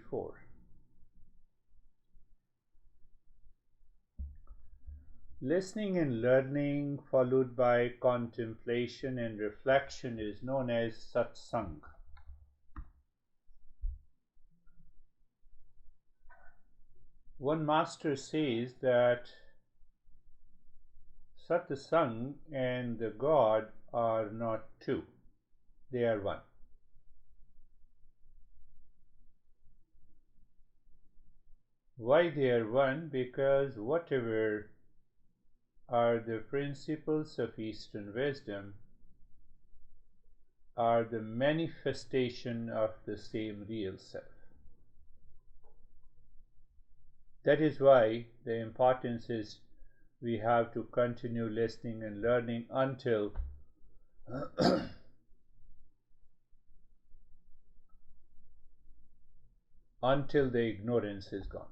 24. Listening and learning followed by contemplation and reflection is known as satsang. One master says that satsang and the God are not two, they are one. Why they are one? Because whatever are the principles of Eastern wisdom are the manifestation of the same real self. That is why the importance is we have to continue listening and learning until until the ignorance is gone.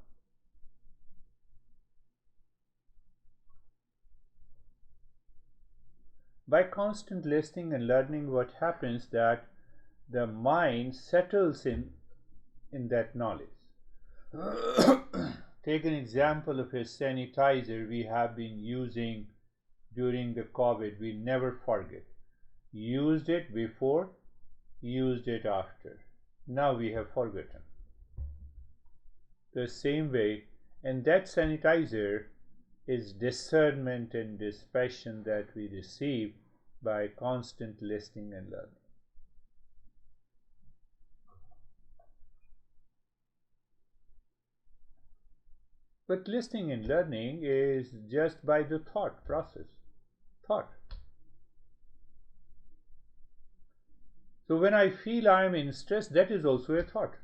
By constant listening and learning, what happens that the mind settles in that knowledge. Take an example of a sanitizer we have been using during the COVID. We never forget. Used it before, used it after. Now we have forgotten. The same way, and that sanitizer is discernment and dispassion that we receive by constant listening and learning. But listening and learning is just by the thought process. Thought. So when I feel I am in stress, that is also a thought.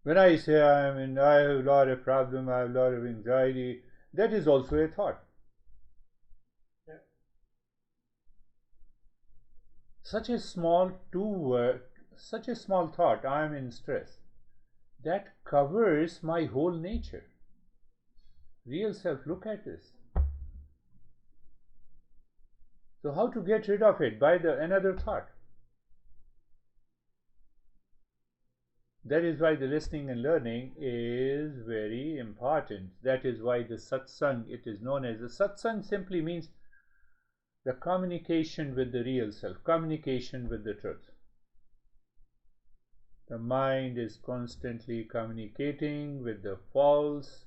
When I say I have a lot of problem, I have a lot of anxiety, that is also a thought. Yeah. Such a small thought, I am in stress, that covers my whole nature. Real self, look at this. So how to get rid of it? By another thought. That is why the listening and learning is very important. That is why the satsang, it is known as the satsang, simply means the communication with the real self, communication with the truth. The mind is constantly communicating with the false,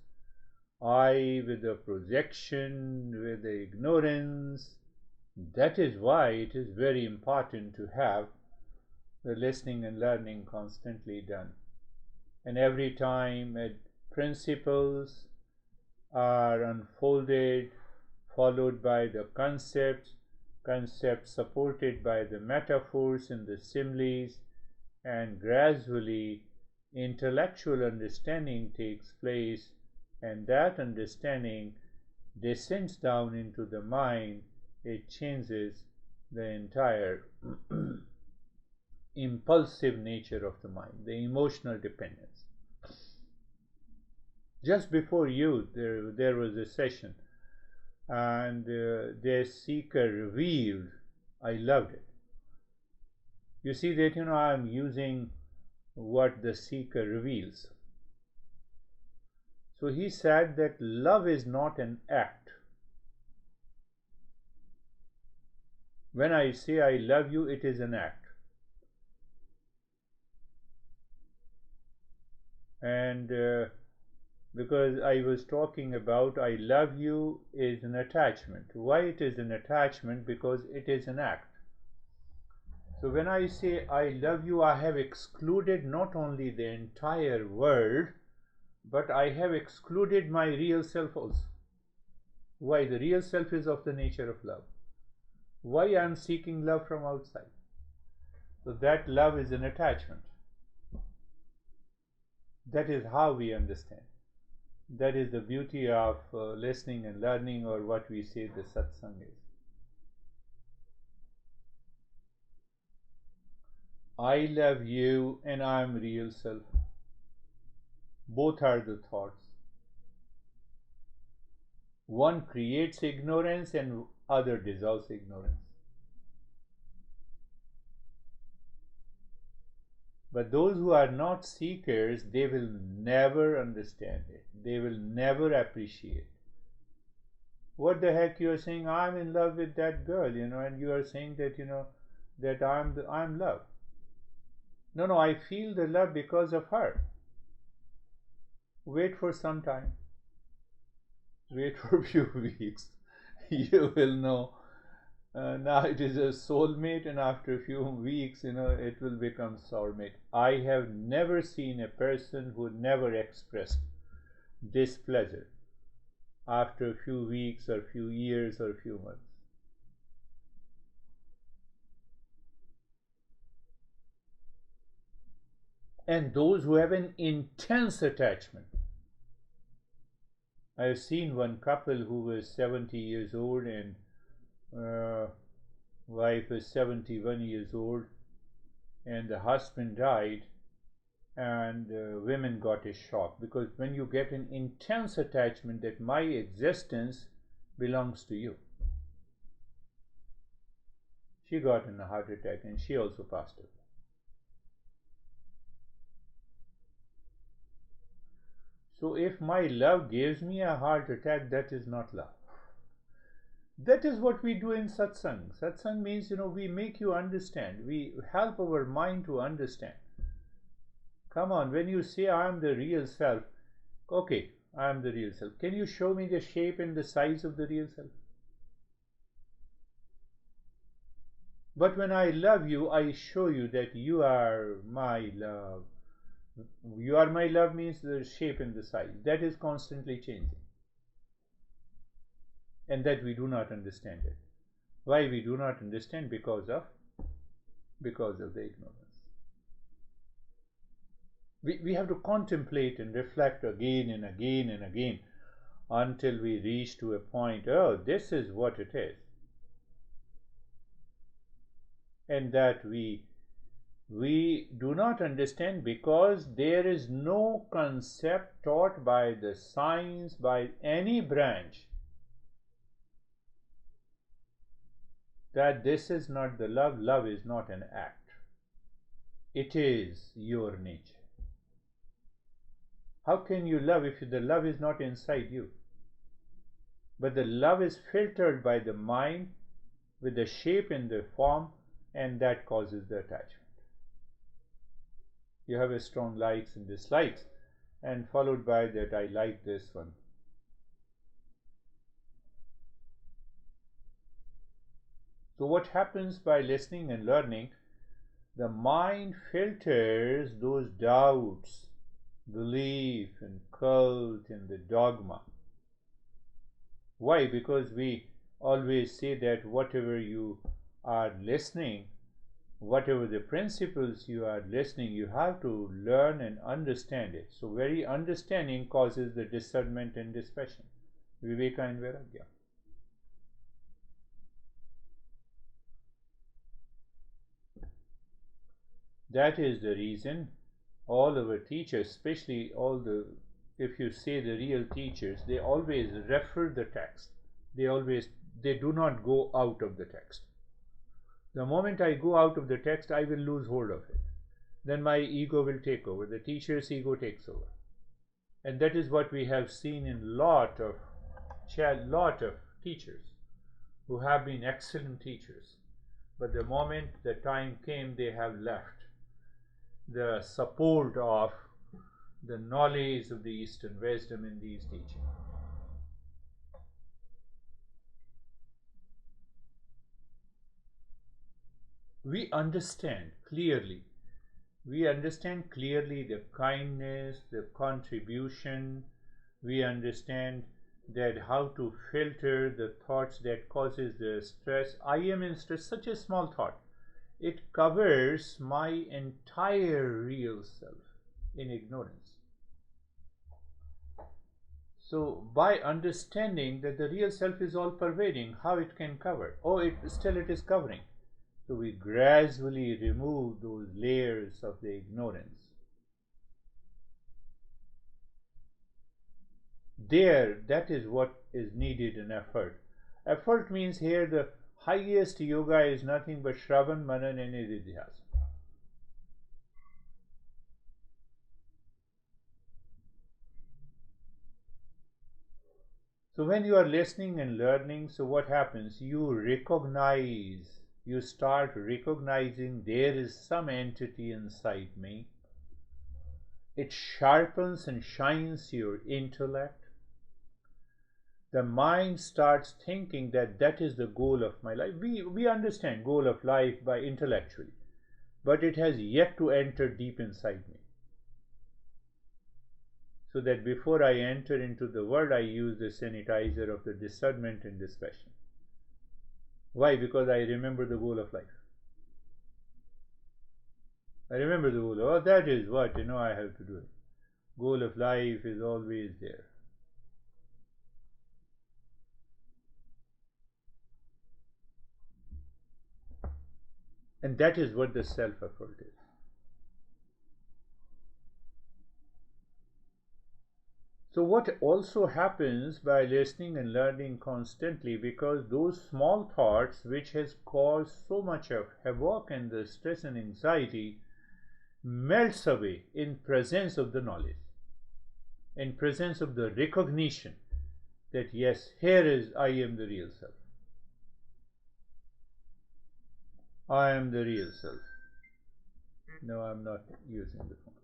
I with the projection, with the ignorance. That is why it is very important to have the listening and learning constantly done. And every time principles are unfolded, followed by the concepts supported by the metaphors and the similes, and gradually intellectual understanding takes place, and that understanding descends down into the mind. It changes the entire impulsive nature of the mind, the emotional dependence. Just before you, there was a session, and their seeker revealed, I loved it. You see that, I am using what the seeker reveals. So he said that love is not an act. When I say I love you, it is an act. And because I was talking about I love you is an attachment. Why it is an attachment? Because it is an act. So when I say I love you, I have excluded not only the entire world, but I have excluded my real self also. Why? The real self is of the nature of love. Why I am seeking love from outside? So that love is an attachment. That is how we understand. That is the beauty of listening and learning, or what we say the satsang is. I love you and I am real self. Both are the thoughts. One creates ignorance and other dissolves ignorance. But those who are not seekers, they will never understand it. They will never appreciate. What the heck you are saying? I'm in love with that girl, and you are saying that that I'm love. No, no, I feel the love because of her. Wait for some time. Wait for a few weeks. You will know. Now it is a soulmate, and after a few weeks, it will become soulmate. I have never seen a person who never expressed displeasure after a few weeks or few years or few months. And those who have an intense attachment. I have seen one couple who was 70 years old and wife was 71 years old, and the husband died, and women got a shock, because when you get an intense attachment that my existence belongs to you, she got in a heart attack and she also passed away. So if my love gives me a heart attack, that is not love. That is what we do in satsang. Satsang means, we make you understand. We help our mind to understand. Come on, when you say I am the real self, okay, I am the real self. Can you show me the shape and the size of the real self? But when I love you, I show you that you are my love. You are my love means the shape and the size. That is constantly changing. And that we do not understand it. Why we do not understand? Because of the ignorance. We have to contemplate and reflect again and again and again until we reach to a point, oh, this is what it is. And that we do not understand because there is no concept taught by the science, by any branch, that this is not the love. Love is not an act. It is your nature. How can you love if the love is not inside you? But the love is filtered by the mind with the shape and the form, and that causes the attachment. You have a strong likes and dislikes, and followed by that, I like this one. So what happens by listening and learning? The mind filters those doubts, belief and cult and the dogma. Why? Because we always say that whatever you are listening, whatever the principles you are listening, you have to learn and understand it. So very understanding causes the discernment and dispassion. Viveka and Vairagya. That is the reason all our teachers, especially if you say the real teachers, they always refer the text. They do not go out of the text. The moment I go out of the text, I will lose hold of it. Then my ego will take over. The teacher's ego takes over. And that is what we have seen in lot of teachers who have been excellent teachers. But the moment the time came, they have left the support of the knowledge of the Eastern wisdom in these teachings. We understand clearly the kindness, the contribution. We understand that how to filter the thoughts that causes the stress. I am in stress, such a small thought. It covers my entire real self in ignorance. So by understanding that the real self is all pervading, how it can cover? Oh, it is covering. So we gradually remove those layers of the ignorance. That is what is needed in effort. Effort means here the highest yoga is nothing but Shravan, Manan and Nididhyasana. So when you are listening and learning, so what happens? You start recognizing there is some entity inside me. It sharpens and shines your intellect. The mind starts thinking that that is the goal of my life. We understand goal of life by intellectually, but it has yet to enter deep inside me. So that before I enter into the world, I use the sanitizer of the discernment and dispassion. Why? Because I remember the goal of life. I remember the goal. Oh, that is what, I have to do it. Goal of life is always there. And that is what the self-effort is. So what also happens by listening and learning constantly, because those small thoughts which has caused so much of havoc and the stress and anxiety melts away in presence of the knowledge, in presence of the recognition that yes, here is I am the real self. I am the real self. No, I'm not using the phone.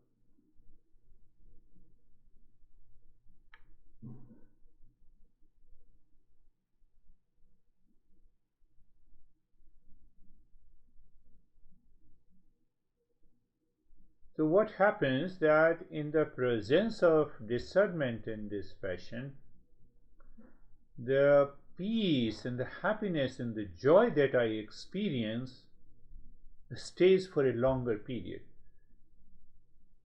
So what happens that in the presence of discernment and dispassion, the peace and the happiness and the joy that I experience stays for a longer period.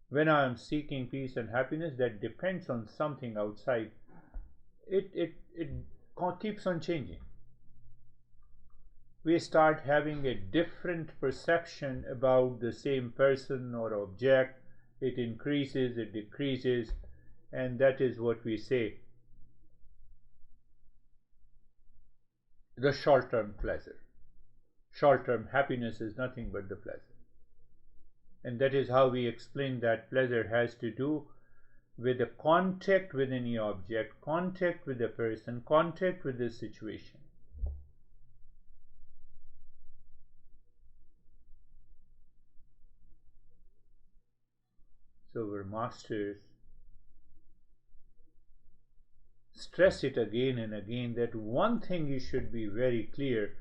When I am seeking peace and happiness, that depends on something outside. It keeps on changing. We start having a different perception about the same person or object. It increases, it decreases, and that is what we say the short-term pleasure. Short-term happiness is nothing but the pleasure. And that is how we explain that pleasure has to do with the contact with any object, contact with a person, contact with the situation. So our masters stress it again and again that one thing you should be very clear,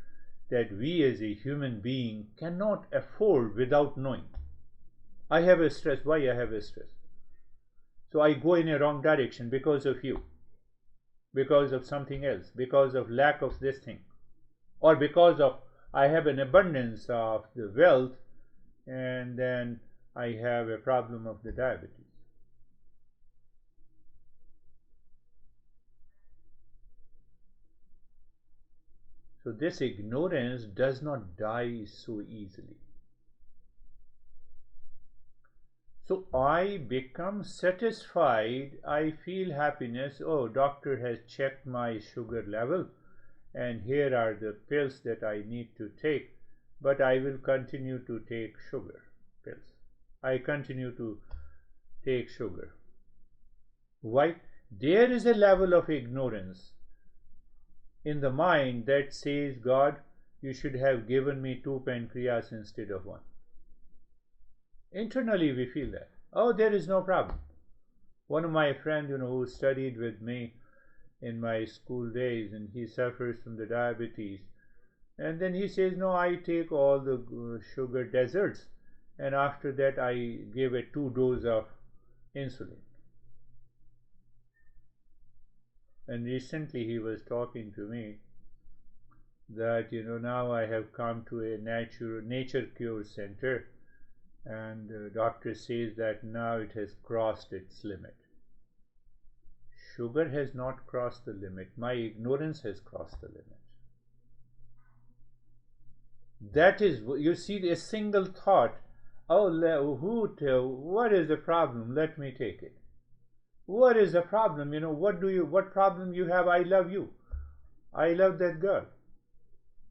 that we as a human being cannot afford without knowing. I have a stress. Why I have a stress? So I go in a wrong direction because of you, because of something else, because of lack of this thing, or because of I have an abundance of the wealth and then I have a problem of the diabetes. So this ignorance does not die so easily. So I become satisfied, I feel happiness. Oh, doctor has checked my sugar level and here are the pills that I need to take, but I will continue to take sugar pills. I continue to take sugar. Why? There is a level of ignorance in the mind that says, God, you should have given me 2 pancreas instead of 1. Internally we feel that. Oh, there is no problem. One of my friends, who studied with me in my school days, and he suffers from the diabetes. And then he says, no, I take all the sugar desserts, and after that I give a 2 dose of insulin. And recently he was talking to me that, now I have come to a nature cure center, and the doctor says that now it has crossed its limit. Sugar has not crossed the limit. My ignorance has crossed the limit. That is, you see, a single thought. Oh, what is the problem? Let me take it. What is the problem? What problem you have? I love you. I love that girl.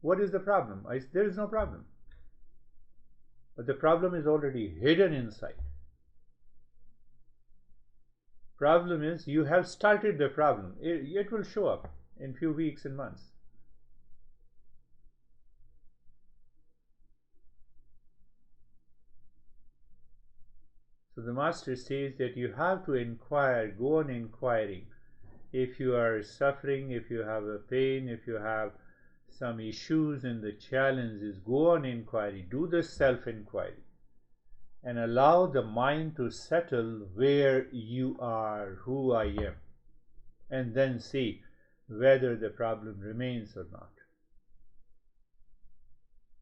What is the problem? There is no problem. But the problem is already hidden inside. Problem is you have started the problem. It will show up in few weeks and months. So the master says that you have to inquire, go on inquiring. If you are suffering, if you have a pain, if you have some issues and the challenge is, go on inquiry, do the self-inquiry and allow the mind to settle where you are, who I am, and then see whether the problem remains or not.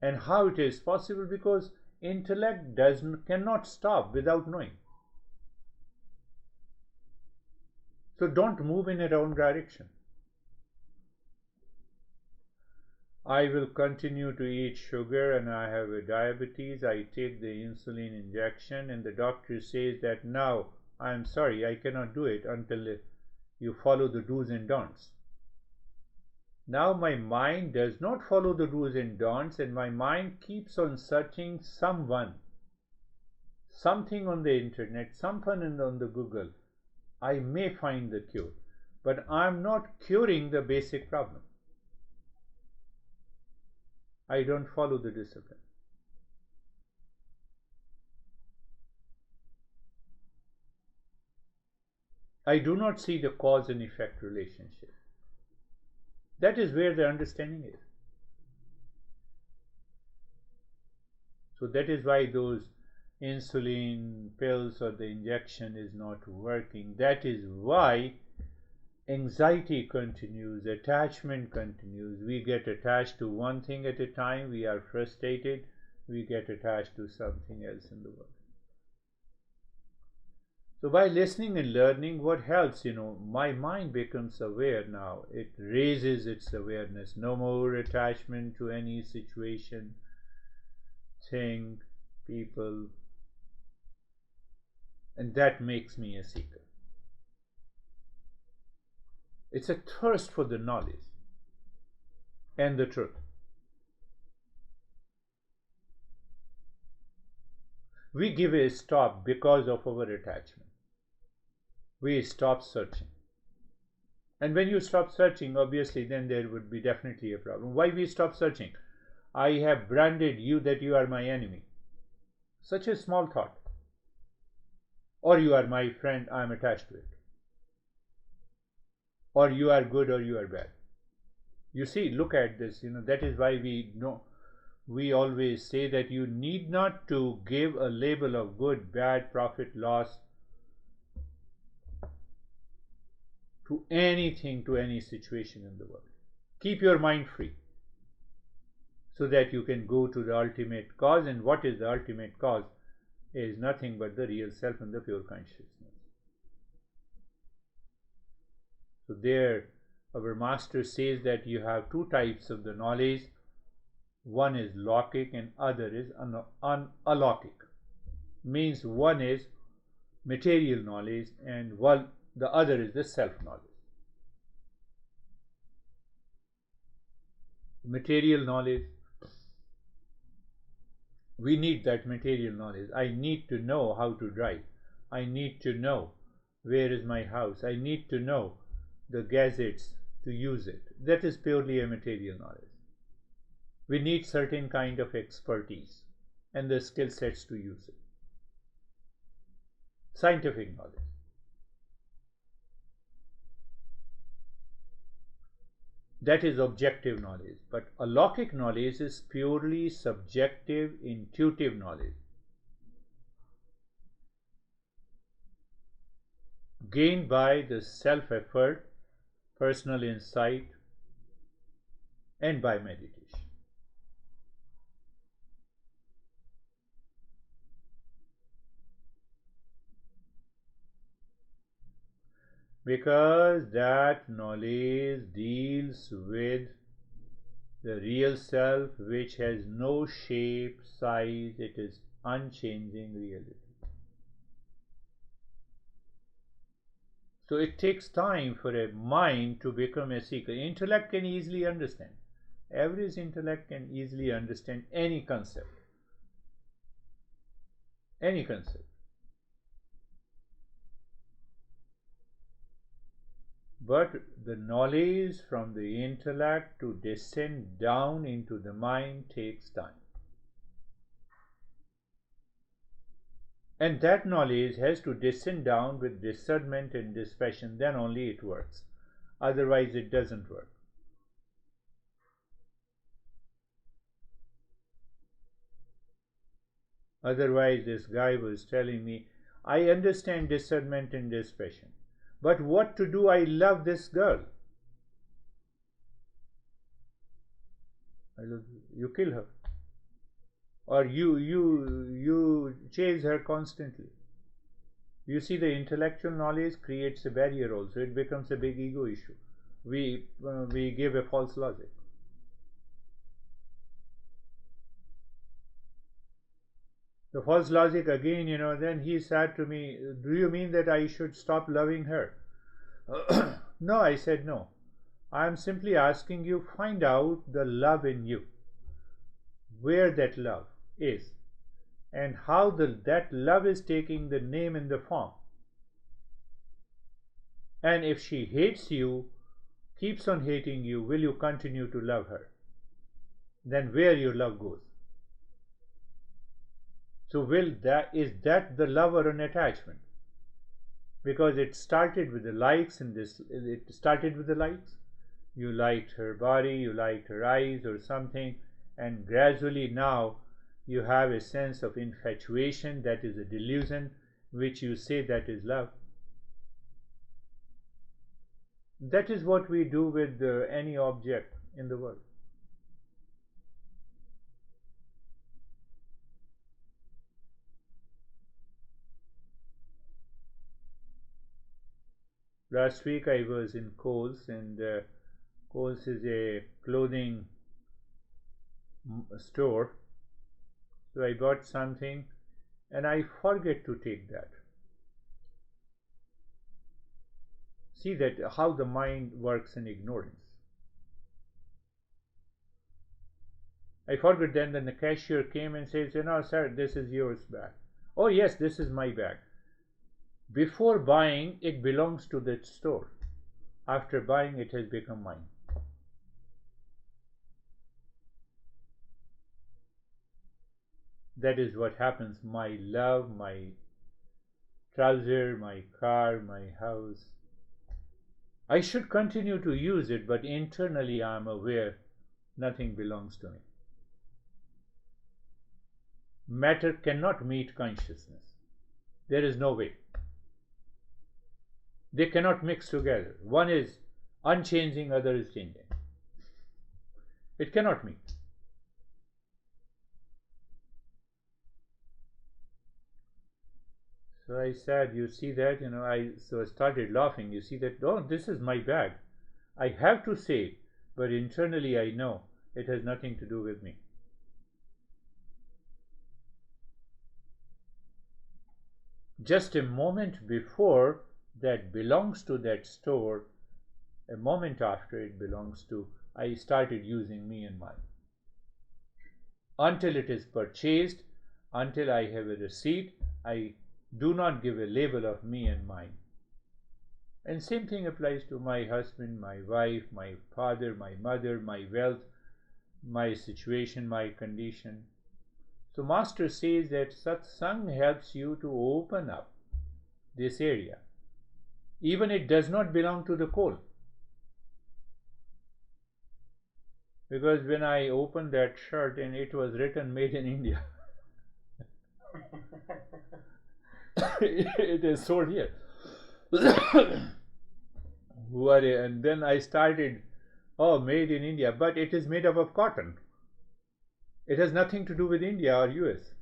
And how it is possible, because intellect cannot stop without knowing. So don't move in a wrong direction. I will continue to eat sugar and I have a diabetes. I take the insulin injection and the doctor says that now I am sorry, I cannot do it until you follow the do's and don'ts. Now my mind does not follow the do's and don'ts, and my mind keeps on searching something on the internet, something on the Google. I may find the cure, but I am not curing the basic problem. I don't follow the discipline. I do not see the cause and effect relationship. That is where the understanding is. So that is why those insulin pills or the injection is not working. That is why anxiety continues, attachment continues. We get attached to one thing at a time, we are frustrated, we get attached to something else in the world. So by listening and learning, what helps, my mind becomes aware now. It raises its awareness. No more attachment to any situation, thing, people. And that makes me a seeker. It's a thirst for the knowledge and the truth. We give a stop because of our attachment. We stop searching. And when you stop searching, obviously, then there would be definitely a problem. Why we stop searching? I have branded you that you are my enemy. Such a small thought. Or you are my friend, I am attached to it. Or you are good or you are bad. You see, look at this, that is why we always say that you need not to give a label of good, bad, profit, loss to anything, to any situation in the world. Keep your mind free so that you can go to the ultimate cause. And what is the ultimate cause? Is nothing but the real self and the pure consciousness. So there our master says that you have two types of the knowledge. One is lockic and other is alockic. Means one is material knowledge and the other is the self-knowledge. Material knowledge, we need that material knowledge. I need to know how to drive. I need to know where is my house. I need to know the gadgets to use it. That is purely a material knowledge. We need certain kind of expertise and the skill sets to use it. Scientific knowledge. That is objective knowledge. But alokik knowledge is purely subjective, intuitive knowledge. Gained by the self-effort, personal insight, and by meditation. Because that knowledge deals with the real self, which has no shape, size, it is unchanging reality. So it takes time for a mind to become a seeker. Intellect can easily understand. Average intellect can easily understand any concept. Any concept. But the knowledge from the intellect to descend down into the mind takes time. And that knowledge has to descend down with discernment and dispassion, then only it works. Otherwise, it doesn't work. Otherwise, this guy was telling me, I understand discernment and dispassion, but what to do? I love this girl. You kill her, or you chase her constantly. You see, the intellectual knowledge creates a barrier also. It becomes a big ego issue. We give a false logic. The false logic again, then he said to me, do you mean that I should stop loving her? No, I said no. I am simply asking you, find out the love in you, where that love is, and how that love is taking the name and the form. And if she hates you, keeps on hating you, will you continue to love her? Then where your love goes? So is that the love or an attachment? Because it started with the likes, and it started with the likes. You liked her body, you liked her eyes or something, and gradually now you have a sense of infatuation that is a delusion, which you say that is love. That is what we do with any object in the world. Last week I was in Kohl's, and Kohl's is a clothing store. So I bought something and I forget to take that. See that how the mind works in ignorance. I forgot. Then the cashier came and says, sir, this is yours bag. Oh yes, this is my bag. Before buying, it belongs to that store. After buying, it has become mine. That is what happens. My love, my trouser, my car, my house. I should continue to use it, but internally I am aware nothing belongs to me. Matter cannot meet consciousness. There is no way. They cannot mix together. One is unchanging, other is changing. It cannot meet. So I said, you see that, I started laughing. You see that, oh, this is my bag. I have to say it, but internally I know it has nothing to do with me. Just a moment before, that belongs to that store. A moment after, it belongs to, I started using me and mine. Until it is purchased, until I have a receipt, I do not give a label of me and mine. And same thing applies to my husband, my wife, my father, my mother, my wealth, my situation, my condition. So Master says that satsang helps you to open up this area. Even it does not belong to the Kohl. Because when I opened that shirt and it was written made in India. It is sold here. And then I started, made in India, but it is made up of cotton. It has nothing to do with India or US.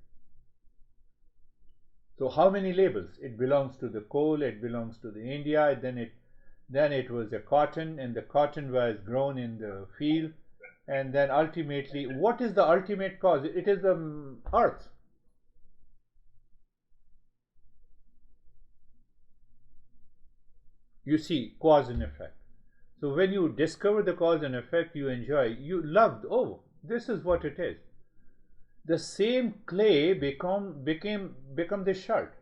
So how many labels? It belongs to the Kohl, it belongs to the India, then it was a cotton, and the cotton was grown in the field, and then ultimately, what is the ultimate cause? It is the earth. You see, cause and effect. So when you discover the cause and effect, you enjoy, you loved, this is what it is. The same clay become the shirt.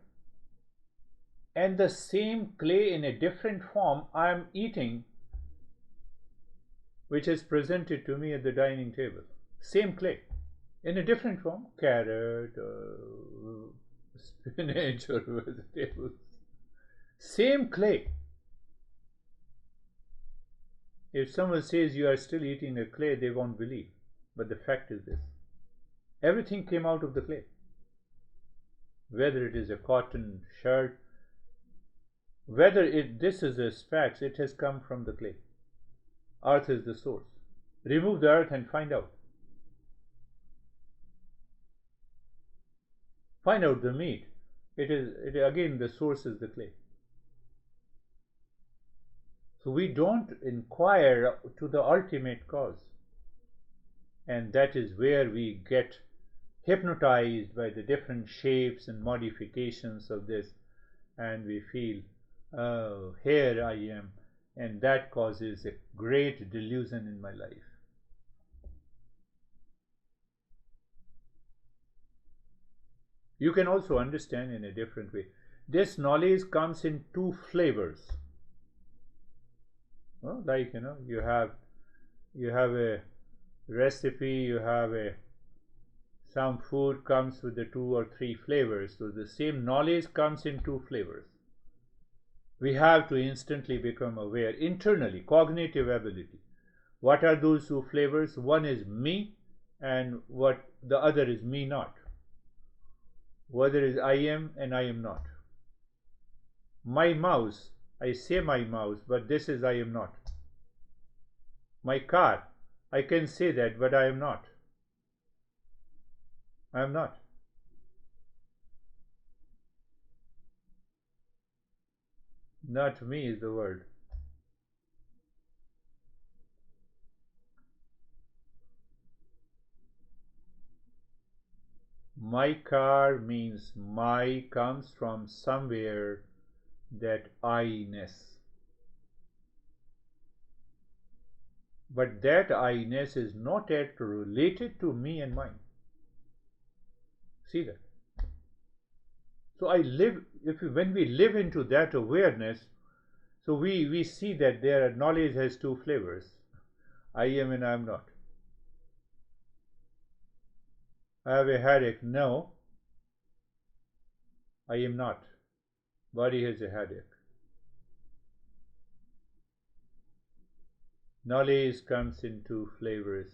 and the same clay in a different form I am eating, which is presented to me at the dining table. Same clay in a different form, carrot, spinach, or vegetables. Same clay. If someone says you are still eating a clay, they won't believe. But the fact is this: everything came out of the clay. Whether it is a cotton shirt, whether this is a specs, it has come from the clay. Earth is the source. Remove the earth and find out. Find out the meat. Again, the source is the clay. So we don't inquire to the ultimate cause. And that is where we get hypnotized by the different shapes and modifications of this, and we feel, oh, here I am, and that causes a great delusion in my life. You can also understand in a different way. This knowledge comes in two flavors. Well, like you have a recipe, you have some food comes with the 2 or 3 flavors. So the same knowledge comes in 2 flavors. We have to instantly become aware internally, cognitive ability. What are those 2 flavors? One is me, and the other is me not. Whether is I am and I am not. My mouse, I say my mouse, but this is I am not. My car, I can say that, but I am not. I am not. Not me is the word. My car means my comes from somewhere, that I-ness. But that I-ness is not yet related to me and mine. See that? So when we live into that awareness, so we see that their knowledge has 2 flavors. I am and I am not. I have a headache. No, I am not. Body has a headache. Knowledge comes in 2 flavors.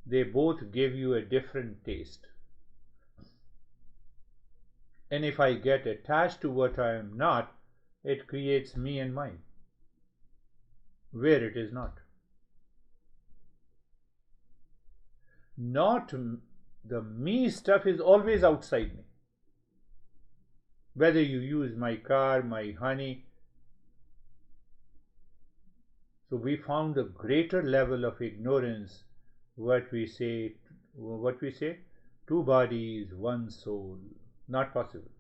They both give you a different taste. And if I get attached to what I am not, it creates me and mine, where it is not. Not the me stuff is always outside me. Whether you use my car, my honey. So we found a greater level of ignorance. What we say, 2 bodies, 1 soul. Not possible.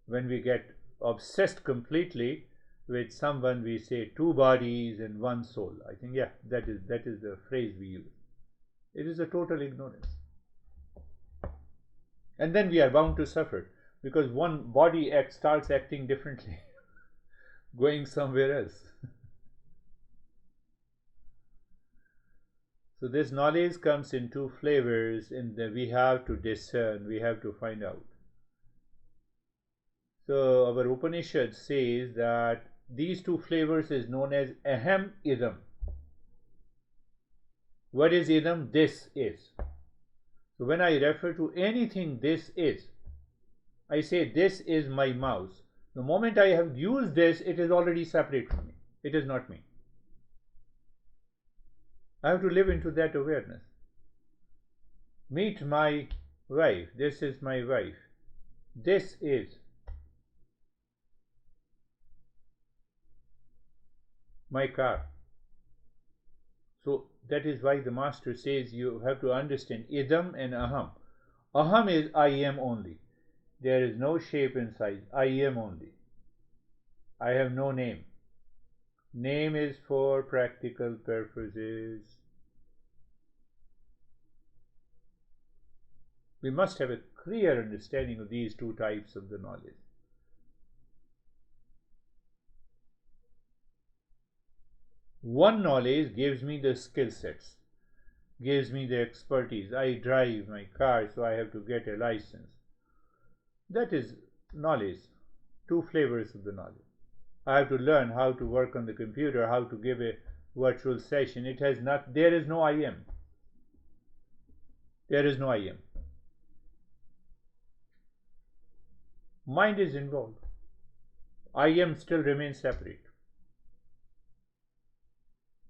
When we get obsessed completely with someone, we say 2 bodies and 1 soul. I think, yeah, that is the phrase we use. It is a total ignorance. And then we are bound to suffer, because one body starts acting differently, going somewhere else. So this knowledge comes in 2 flavors, and we have to discern, we have to find out. So our Upanishad says that these 2 flavors is known as aham idam. What is idam? This is. So when I refer to anything this is, I say this is my mouse. The moment I have used this, it is already separate from me. It is not me. I have to live into that awareness. Meet my wife. This is my wife. This is my car. So that is why the master says you have to understand idam and aham. Aham is I am only. There is no shape and size. I am only. I have no name. Name is for practical purposes. We must have a clear understanding of these two types of the knowledge. One knowledge gives me the skill sets, gives me the expertise. I drive my car, so I have to get a license. That is knowledge, two flavors of the knowledge. I have to learn how to work on the computer, how to give a virtual session. There is no I am. There is no I am. Mind is involved. I am still remains separate.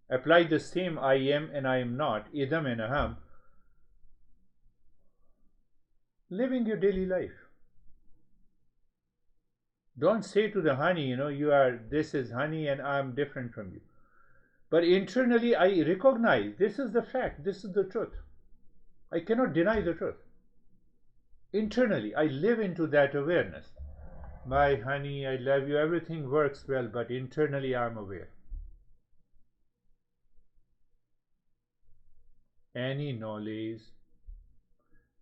Apply the same I am and I am not, idam and aham, living your daily life. Don't say to the honey, this is honey and I'm different from you. But internally I recognize this is the fact, this is the truth. I cannot deny the truth. Internally I live into that awareness. My honey, I love you, everything works well, but internally I'm aware. Any knowledge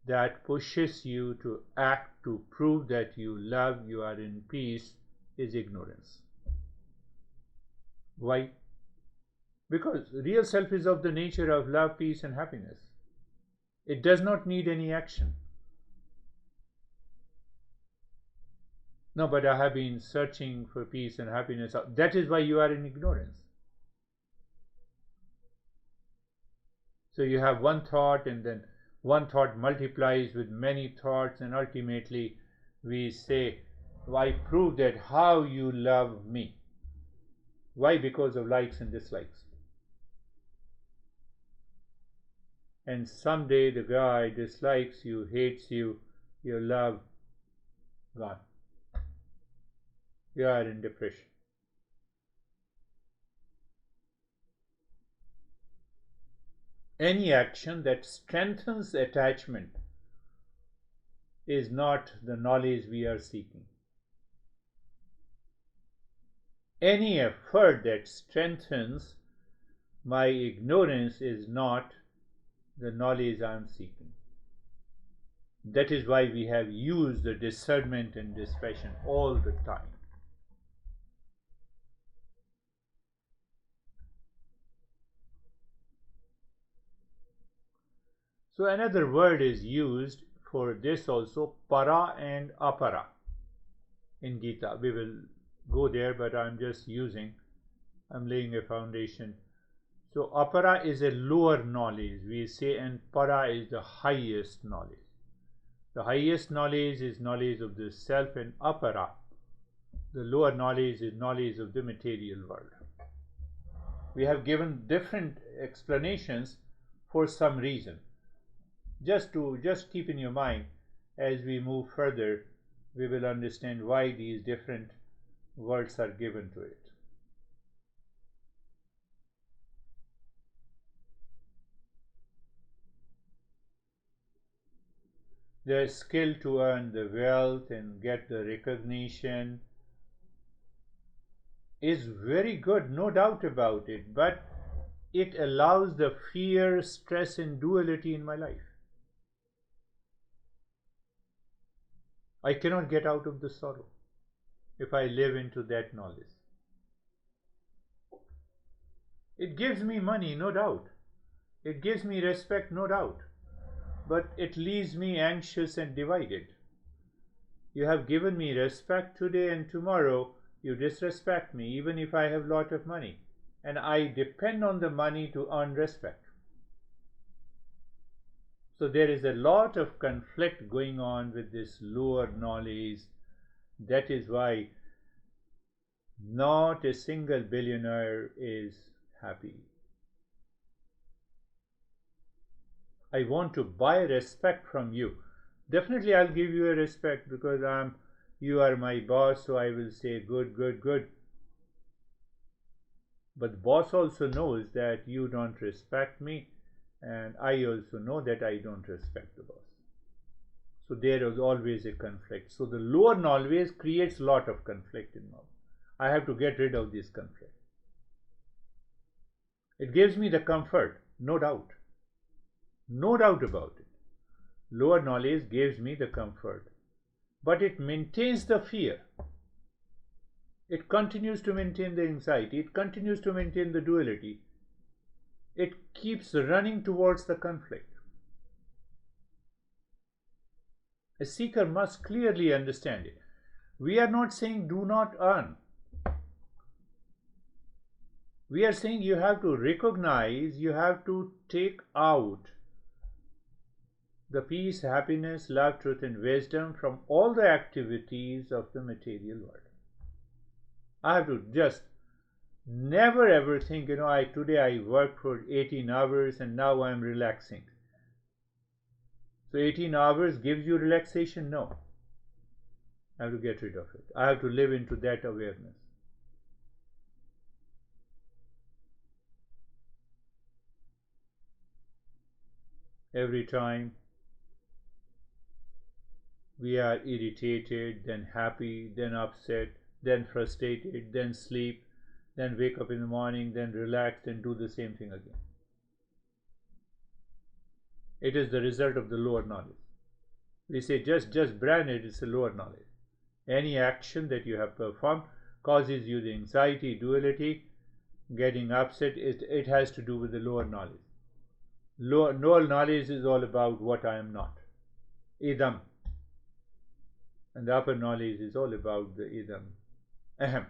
that pushes you to act to prove that you love, you are in peace, is ignorance. Why? Because real self is of the nature of love, peace and happiness. It does not need any action. No, but I have been searching for peace and happiness. That is why you are in ignorance. So you have one thought, and then one thought multiplies with many thoughts, and ultimately we say, I prove that how you love me. Why? Because of likes and dislikes. And someday the guy dislikes you, hates you, your love gone. You are in depression. Any action that strengthens attachment is not the knowledge we are seeking. Any effort that strengthens my ignorance is not the knowledge I am seeking. That is why we have used the discernment and dispassion all the time. So another word is used for this also, para and apara, in Gita. We will go there, but I'm laying a foundation. So apara is a lower knowledge, we say, and para is the highest knowledge. The highest knowledge is knowledge of the self, and apara, the lower knowledge, is knowledge of the material world. We have given different explanations for some reason. Just keep in your mind, as we move further, we will understand why these different words are given to it. The skill to earn the wealth and get the recognition is very good, no doubt about it, but it allows the fear, stress and duality in my life. I cannot get out of the sorrow if I live into that knowledge. It gives me money, no doubt. It gives me respect, no doubt. But it leaves me anxious and divided. You have given me respect today, and tomorrow you disrespect me, even if I have a lot of money. And I depend on the money to earn respect. So there is a lot of conflict going on with this lower knowledge. That is why not a single billionaire is happy. I want to buy respect from you. Definitely I'll give you a respect because you are my boss, so I will say good, good, good. But the boss also knows that you don't respect me, and I also know that I don't respect the boss. So there is always a conflict. So the lower knowledge creates a lot of conflict in me. I have to get rid of this conflict. It gives me the comfort, no doubt. No doubt about it. Lower knowledge gives me the comfort, but it maintains the fear. It continues to maintain the anxiety. It continues to maintain the duality. It keeps running towards the conflict. A seeker must clearly understand it. We are not saying do not earn. We are saying you have to recognize, you have to take out the peace, happiness, love, truth, and wisdom from all the activities of the material world. I have to just never ever think, today I worked for 18 hours and now I'm relaxing. So 18 hours gives you relaxation? No. I have to get rid of it. I have to live into that awareness. Every time we are irritated, then happy, then upset, then frustrated, then sleep, then wake up in the morning, then relax, and do the same thing again. It is the result of the lower knowledge. We say just brand it, it's a lower knowledge. Any action that you have performed causes you the anxiety, duality, getting upset. It has to do with the lower knowledge. Lower knowledge is all about what I am not, idam, and the upper knowledge is all about the idam, aham.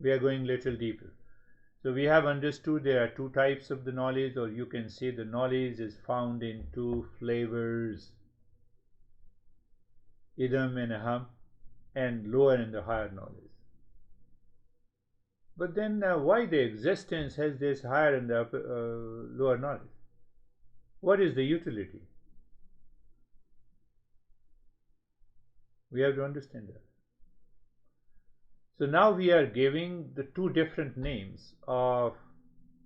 We are going little deeper. So we have understood there are two types of the knowledge, or you can say the knowledge is found in two flavors, idam and aham, and lower and the higher knowledge. But then why the existence has this higher and the lower knowledge? What is the utility? We have to understand that. So now we are giving the two different names of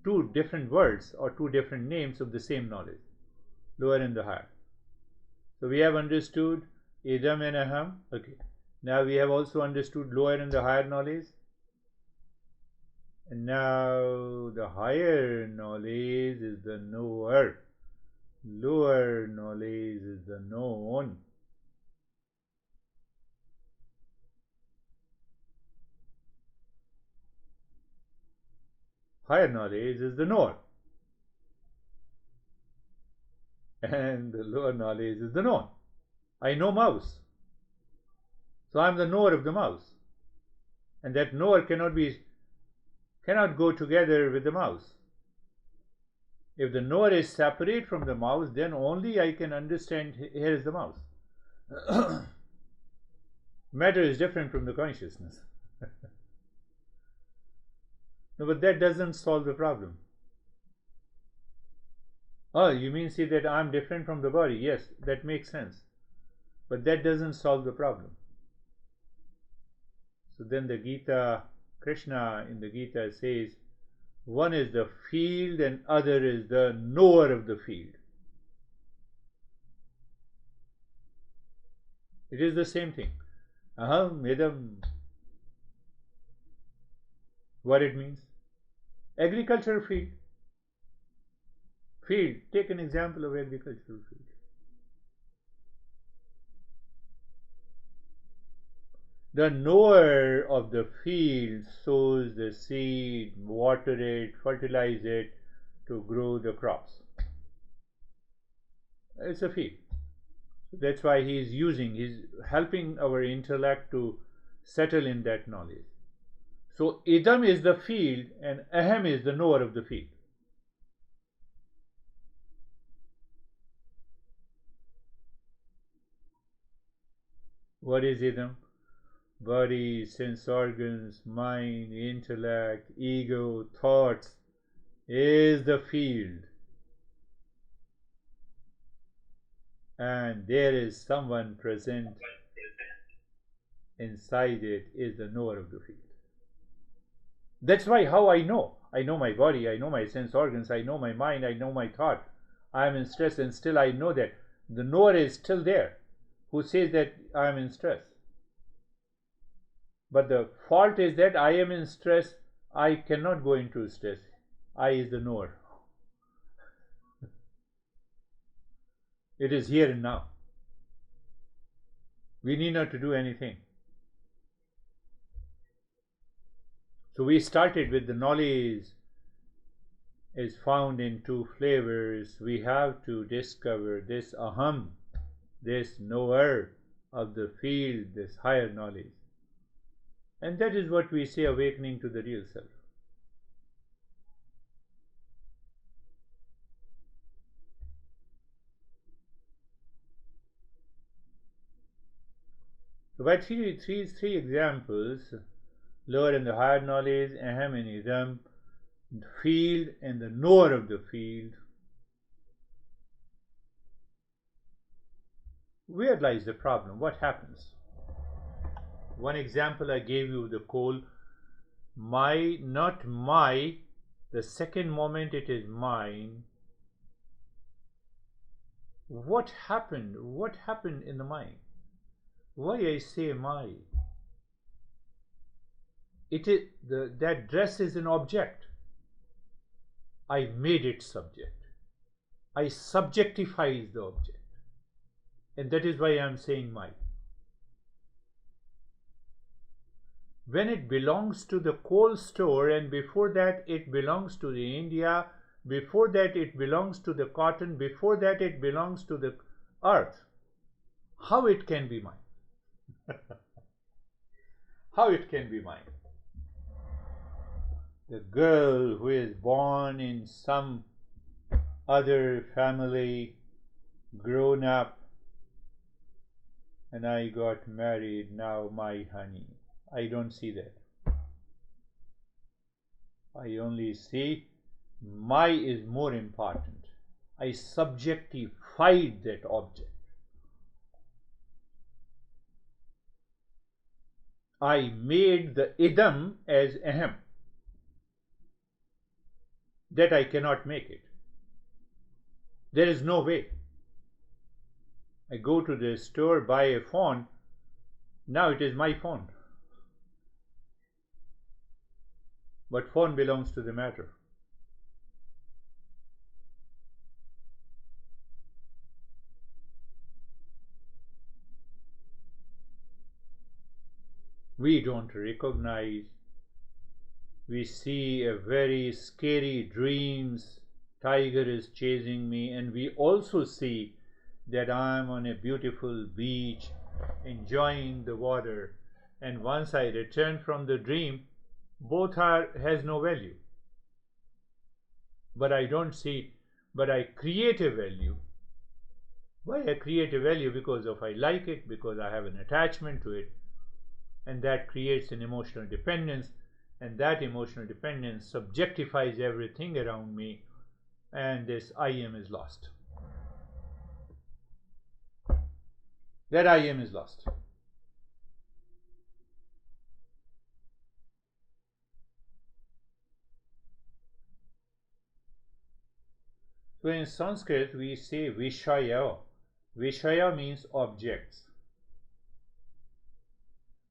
two different words or two different names of the same knowledge, lower and the higher. So we have understood idam and aham. Okay. Now we have also understood lower and the higher knowledge. And now the higher knowledge is the knower. Lower knowledge is the known. Higher knowledge is the knower. And the lower knowledge is the known. I know mouse. So I am the knower of the mouse. And that knower cannot go together with the mouse. If the knower is separate from the mouse, then only I can understand here is the mouse. Matter is different from the consciousness. No, but that doesn't solve the problem. Oh, you mean say that I'm different from the body? Yes, that makes sense. But that doesn't solve the problem. So then the Gita, Krishna in the Gita says, one is the field and other is the knower of the field. It is the same thing. Aham, idam. What it means? Agricultural field. Field. Take an example of agricultural field. The knower of the field sows the seed, water it, fertilize it to grow the crops. It's a field. That's why he's helping our intellect to settle in that knowledge. So idam is the field and aham is the knower of the field. What is idam? Body, sense organs, mind, intellect, ego, thoughts is the field. And there is someone present inside it is the knower of the field. That's why how I know my body, I know my sense organs, I know my mind, I know my thought. I am in stress and still I know that the knower is still there who says that I am in stress. But the fault is that I am in stress, I cannot go into stress. I is the knower. It is here and now. We need not to do anything. So we started with the knowledge is found in two flavors. We have to discover this aham, this knower of the field, this higher knowledge. And that is what we say awakening to the real self. So by three examples, lower and the higher knowledge, aham and idam, the field and the knower of the field. Where lies the problem? What happens? One example I gave you, the coal. My, not my, the second moment it is mine. What happened? What happened in the mind? Why I say my? It is that dress is an object. I made it subject. I subjectified the object. And that is why I am saying my. When it belongs to the coal store, and before that it belongs to the India, before that it belongs to the cotton, before that it belongs to the earth, how it can be mine? How it can be mine? The girl who is born in some other family, grown up, and I got married, now my honey. I don't see that. I only see my is more important. I subjectified that object. I made the idam as aham. That I cannot make it. There is no way. I go to the store, buy a phone. Now it is my phone. But phone belongs to the matter. We don't recognize. We see a very scary dreams. Tiger is chasing me, and we also see that I am on a beautiful beach enjoying the water, and once I return from the dream, both has no value. But I don't see, but I create a value. Why I create a value? Because of I like it, because I have an attachment to it, and that creates an emotional dependence, and that emotional dependence subjectifies everything around me, and this I am is lost. That I am is lost. So in Sanskrit we say Vishaya. Vishaya means objects.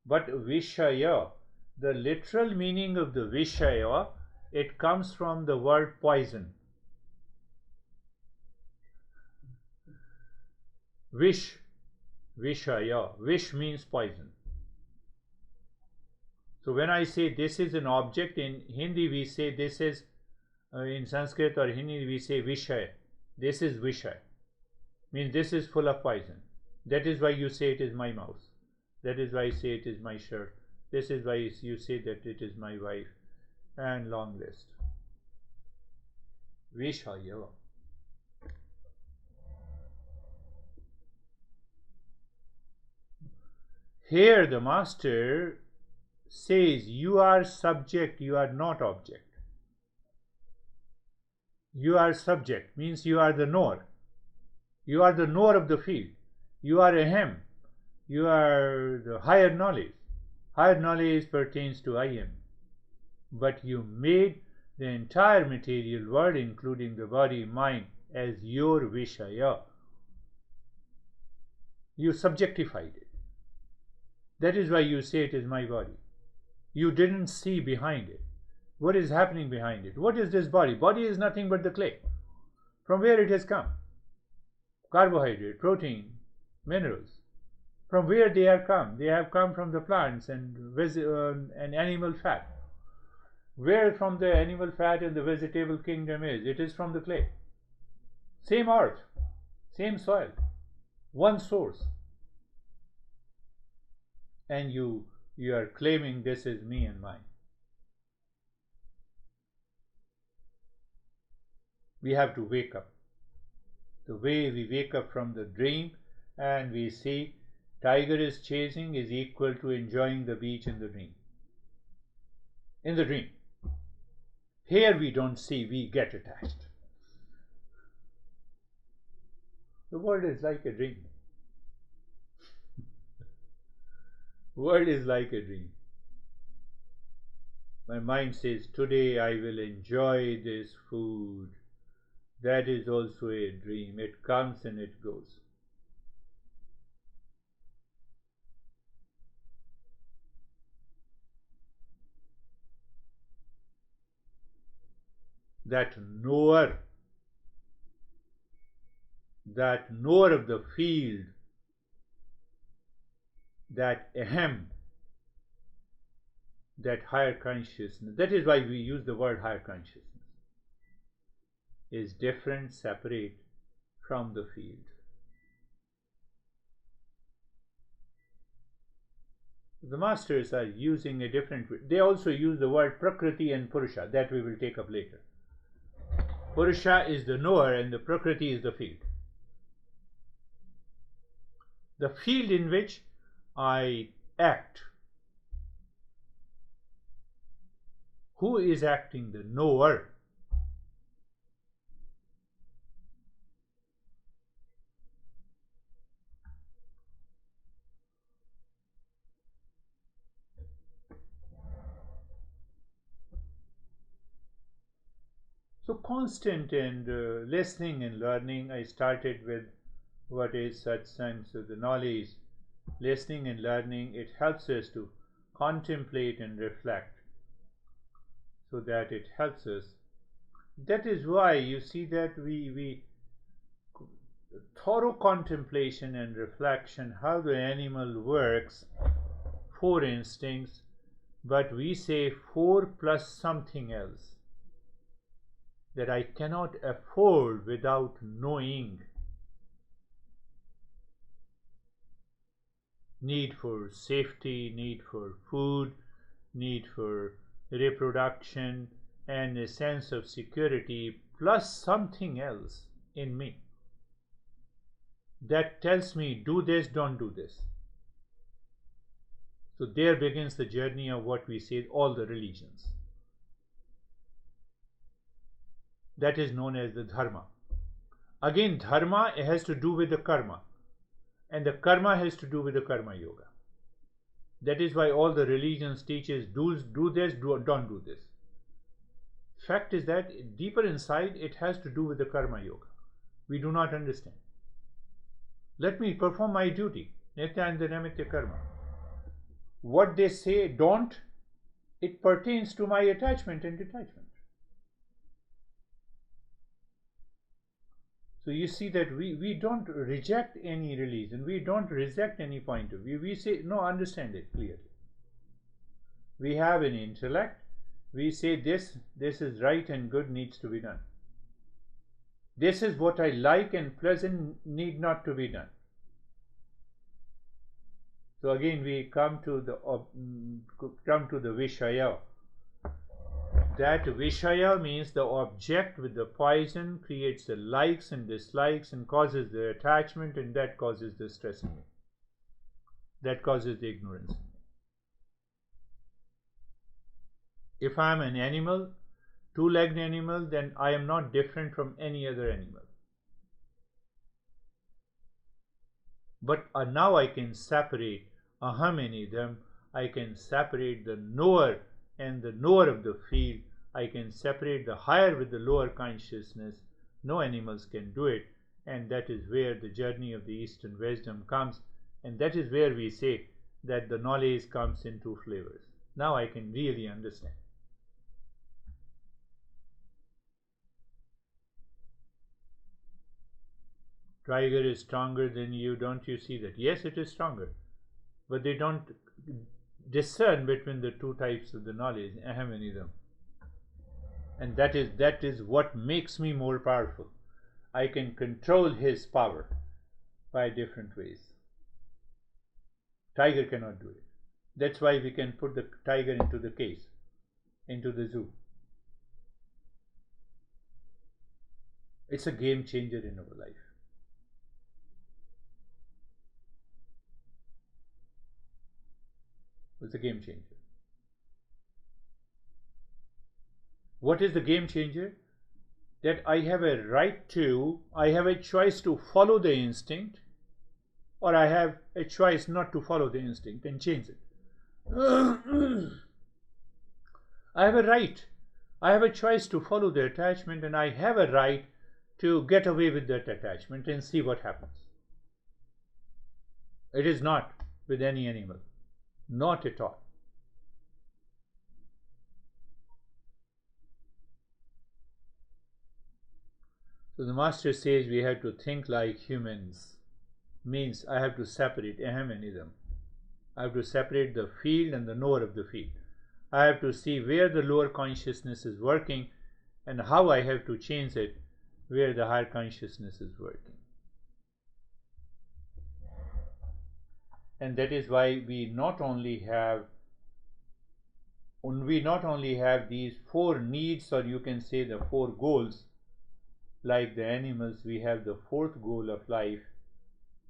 But Vishaya, the literal meaning of the Vishaya, it comes from the word poison. Vish, Vishaya, Vish means poison. So when I say this is an object, in Hindi we say this is, in Sanskrit or Hindi we say Vishay. This is Vishay. Means this is full of poison. That is why you say it is my mouse. That is why I say it is my shirt. This is why you say that it is my wife. And long list. Vishaya. Here the master says you are subject, you are not object. You are subject, means you are the knower. You are the knower of the field. You are a him. You are the higher knowledge. Higher knowledge pertains to I am. But you made the entire material world, including the body, mind, as your Vishaya. You subjectified it. That is why you say it is my body. You didn't see behind it. What is happening behind it? What is this body? Body is nothing but the clay. From where it has come? Carbohydrate, protein, minerals. From where they are come? They have come from the plants and animal fat. Where from the animal fat and the vegetable kingdom is? It is from the clay. Same earth, same soil, one source. And you are claiming this is me and mine. We have to wake up. The way we wake up from the dream and we see tiger is chasing is equal to enjoying the beach in the dream. In the dream. Here we don't see, we get attached. The world is like a dream. World is like a dream. My mind says, today I will enjoy this food. That is also a dream. It comes and it goes. That knower of the field, that ahem, that higher consciousness, that is why we use the word higher consciousness, is different, separate from the field. The masters are using a different word. They also use the word Prakriti and Purusha, that we will take up later. Purusha is the knower and the Prakriti is the field. The field in which I act. Who is acting? The knower. So constant and listening and learning. I started with what is satsang, so the knowledge, listening and learning. It helps us to contemplate and reflect, so that it helps us. That is why you see that we thorough contemplation and reflection, how the animal works, 4 instincts, but we say 4 plus something else that I cannot afford without knowing. Need for safety, need for food, need for reproduction, and a sense of security, plus something else in me that tells me do this, don't do this. So there begins the journey of what we say all the religions. That is known as the dharma. Again, dharma has to do with the karma, and the karma has to do with the karma yoga. That is why all the religions teaches do this, don't do this. Fact is that deeper inside it has to do with the karma yoga. We do not understand. Let me perform my duty. Nitya and the namitta karma. What they say don't, it pertains to my attachment and detachment. So you see that we don't reject any religion, we don't reject any point of view. We say, no, understand it clearly. We have an intellect, we say this is right and good, needs to be done. This is what I like and pleasant, need not to be done. So again we come to the Vishaya. That Vishaya means the object with the poison creates the likes and dislikes and causes the attachment, and that causes the stress in me. That causes the ignorance in me. If I am an animal, 2-legged animal, then I am not different from any other animal. But now I can separate aham anidam, I can separate the knower and the knower of the field. I can separate the higher with the lower consciousness. No animals can do it, and that is where the journey of the Eastern wisdom comes, and that is where we say that the knowledge comes in 2 flavors. Now I can really understand. Tiger is stronger than you. Don't you see that? Yes, it is stronger. But they don't discern between the two types of the knowledge, aham and idam. And that is what makes me more powerful. I can control his power by different ways. Tiger cannot do it. That's why we can put the tiger into the cage, into the zoo. It's a game changer in our life. It's a game changer. What is the game changer? That I have a choice to follow the instinct, or I have a choice not to follow the instinct and change it. I have a right. I have a choice to follow the attachment, and I have a right to get away with that attachment and see what happens. It is not with any animal. Not at all. So the master says we have to think like humans. Means I have to separate aham and idam. I have to separate the field and the knower of the field. I have to see where the lower consciousness is working and how I have to change it where the higher consciousness is working. And that is why we not only have these four needs, or you can say the four goals. Like the animals, we have the fourth goal of life,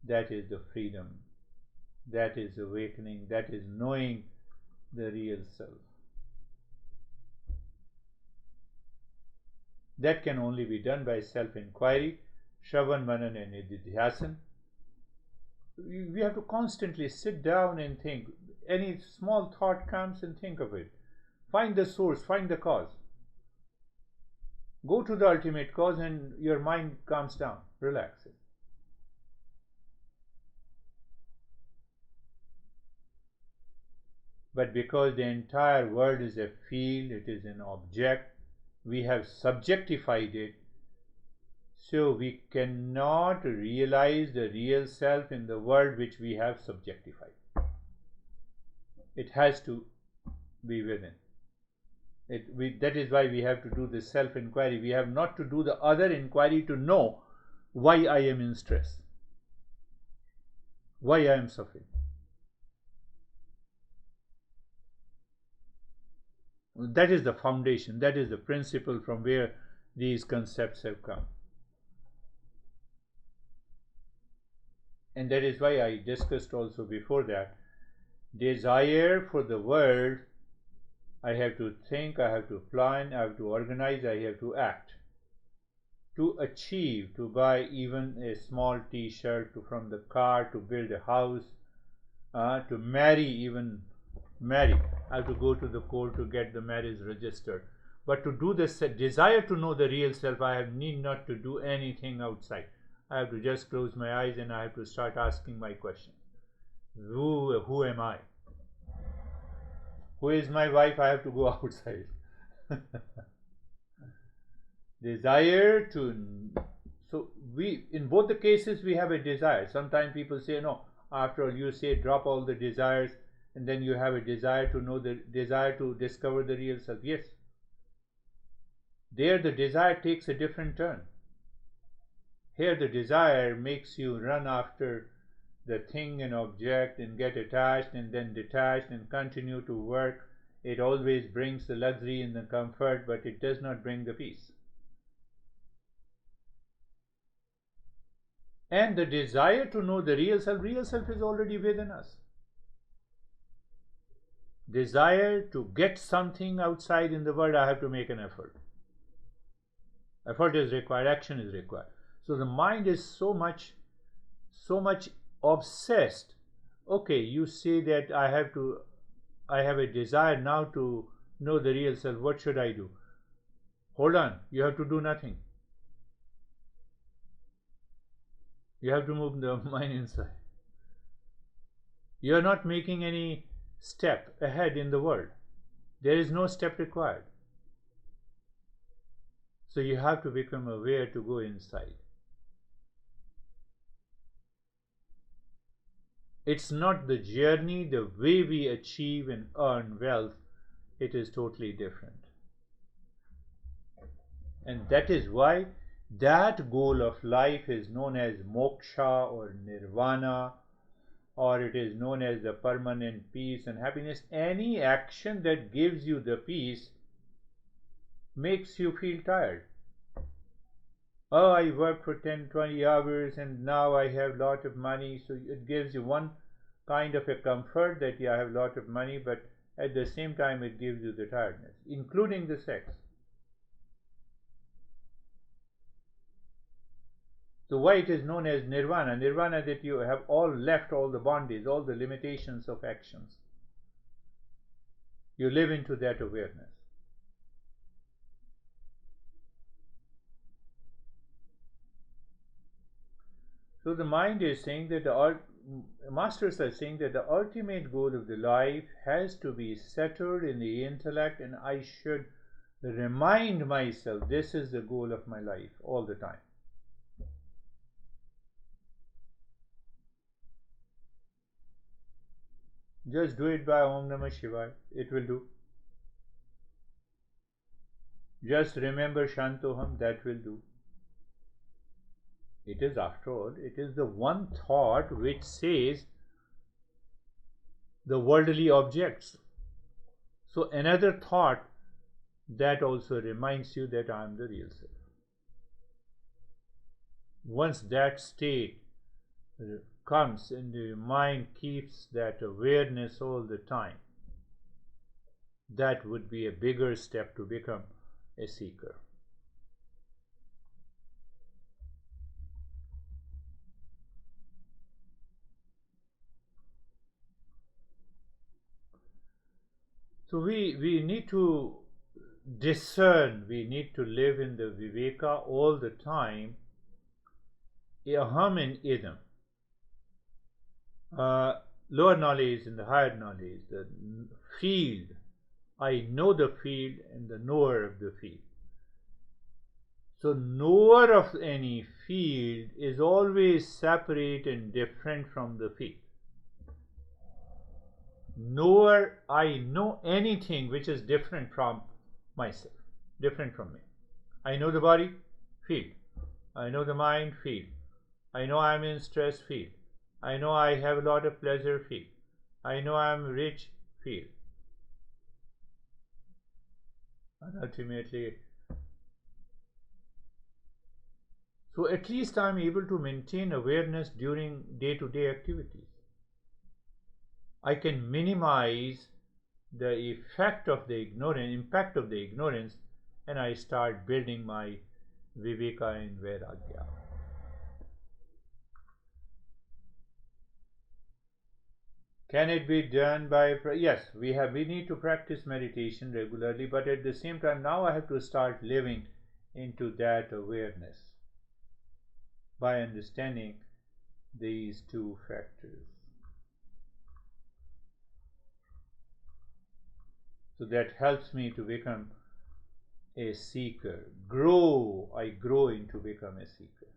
that is the freedom, that is awakening, that is knowing the real self. That can only be done by self-inquiry, Shravan, Manan and Nididhyasan. We have to constantly sit down and think. Any small thought comes and think of it. Find the source, find the cause. Go to the ultimate cause and your mind calms down, relaxes. But because the entire world is a field, it is an object, we have subjectified it, so we cannot realize the real self in the world which we have subjectified. It has to be within. That is why we have to do the self-inquiry. We have not to do the other inquiry to know why I am in stress, why I am suffering. That is the foundation, that is the principle from where these concepts have come. And that is why I discussed also before that, desire for the world, I have to think, I have to plan, I have to organize, I have to act. To achieve, to buy even a small t-shirt, from the car, to build a house, to marry, I have to go to the court to get the marriage registered. But to do this desire to know the real self, I need not to do anything outside. I have to just close my eyes and I have to start asking my questions. Who am I? Who is my wife? I have to go outside. Desire to, so we, in both the cases we have a desire. Sometimes people say, no, after all, you say drop all the desires, and then you have a desire to know, the desire to discover the real self. Yes, there the desire takes a different turn. Here the desire makes you run after the thing and object and get attached and then detached and continue to work. It always brings the luxury and the comfort, but it does not bring the peace. And the desire to know the real self is already within us. Desire to get something outside in the world, I have to make an effort. Effort is required, action is required. So the mind is so much obsessed. Okay, you say that I have a desire now to know the real self. What should I do? Hold on, you have to do nothing. You have to move the mind inside. You are not making any step ahead in the world. There is no step required. So you have to become aware to go inside. It's not the journey, the way we achieve and earn wealth, it is totally different. And that is why that goal of life is known as moksha or nirvana, or it is known as the permanent peace and happiness. Any action that gives you the peace makes you feel tired. Oh, I worked for 10, 20 hours and now I have a lot of money. So it gives you one kind of a comfort that you have a lot of money, but at the same time it gives you the tiredness, including the sex. So why it is known as nirvana? Nirvana, that you have all left all the bondage, all the limitations of actions. You live into that awareness. So the mind is saying that the masters are saying that the ultimate goal of the life has to be settled in the intellect, and I should remind myself this is the goal of my life all the time. Just do it by Om Namah Shivaya, it will do. Just remember Shantoham, that will do. It is, after all, it is the one thought which says the worldly objects. So another thought that also reminds you that I am the real self. Once that state comes and the mind keeps that awareness all the time, that would be a bigger step to become a seeker. So we need to discern, we need to live in the viveka all the time, aham and idam. Lower knowledge and the higher knowledge, the field. I know the field and the knower of the field. So knower of any field is always separate and different from the field. Knower, I know anything which is different from myself, different from me. I know the body, field. I know the mind, field. I know I am in stress, field. I know I have a lot of pleasure, field. I know I am rich, field. And ultimately, so at least I am able to maintain awareness during day-to-day activities. I can minimize the effect of the impact of the ignorance, and I start building my viveka and vairagya. Can it be done by? Yes, we need to practice meditation regularly, but at the same time, now I have to start living into that awareness by understanding these two factors. So that helps me to become a seeker. I grow into become a seeker.